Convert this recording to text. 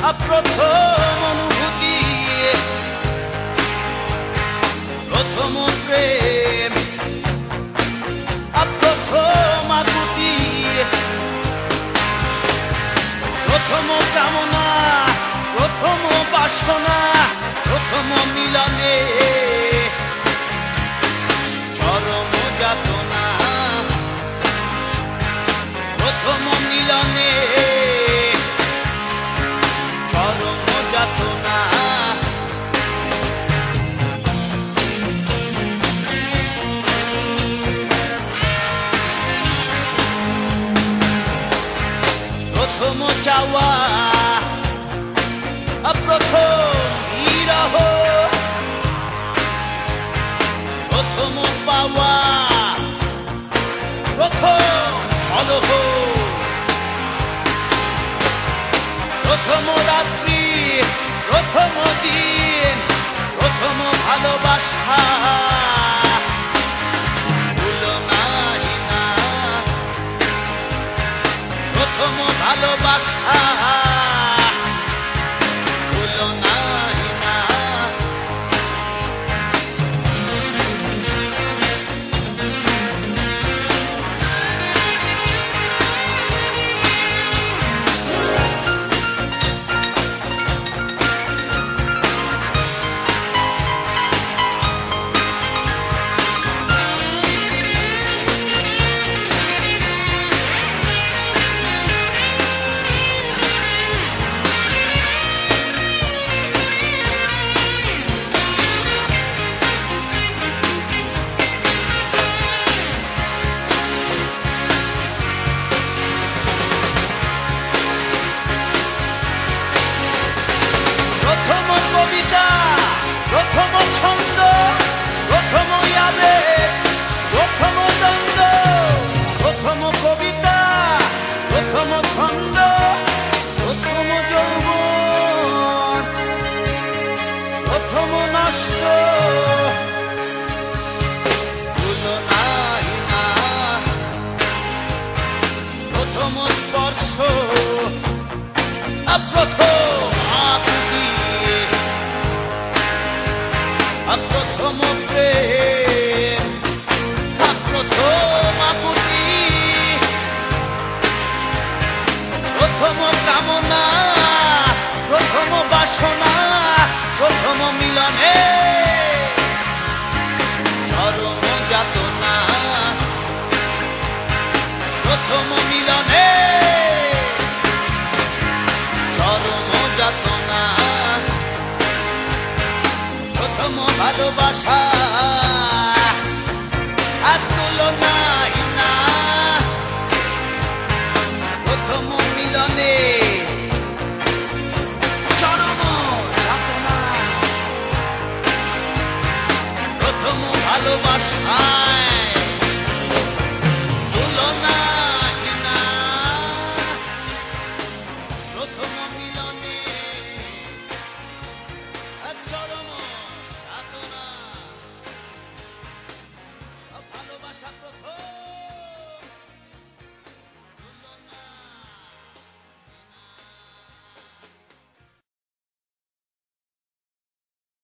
প্রথম অনুভূতি, প্রথম প্রেম, প্রথম আকুতি, প্রথম কামনা, প্রথম বাসনা, প্রথম মিলনে চরম যাতনা, প্রথম মিলনে চরম যাতনা। প্রথম চাওয়া, প্রথম বিরহ, প্রথম পাওয়া, প্রথম কলহ, প্রথম রাত্রি, প্রথম দিন, প্রথম ভালোবাসা ভুলো নাই না, প্রথম ভালোবাসা ভুলো নাই না। প্রথম কবিতা, প্রথম ছন্দ, প্রথম আবেগ, প্রথম দ্বন্দ্ব, প্রথম কবিতা, প্রথম ছন্দ, প্রথম যৌবন, প্রথম নষ্ট ভুলো নাই না, প্রথম স্পর্শ, প্রথম আকুতি, প্রথম প্রেম, প্রথম আকুতি, প্রথম কামনা, প্রথম বাসনা, প্রথম মিলনে চরম যাতনা, প্রথম মিলনে চরম যাতনা, প্রথম ভালোবাসা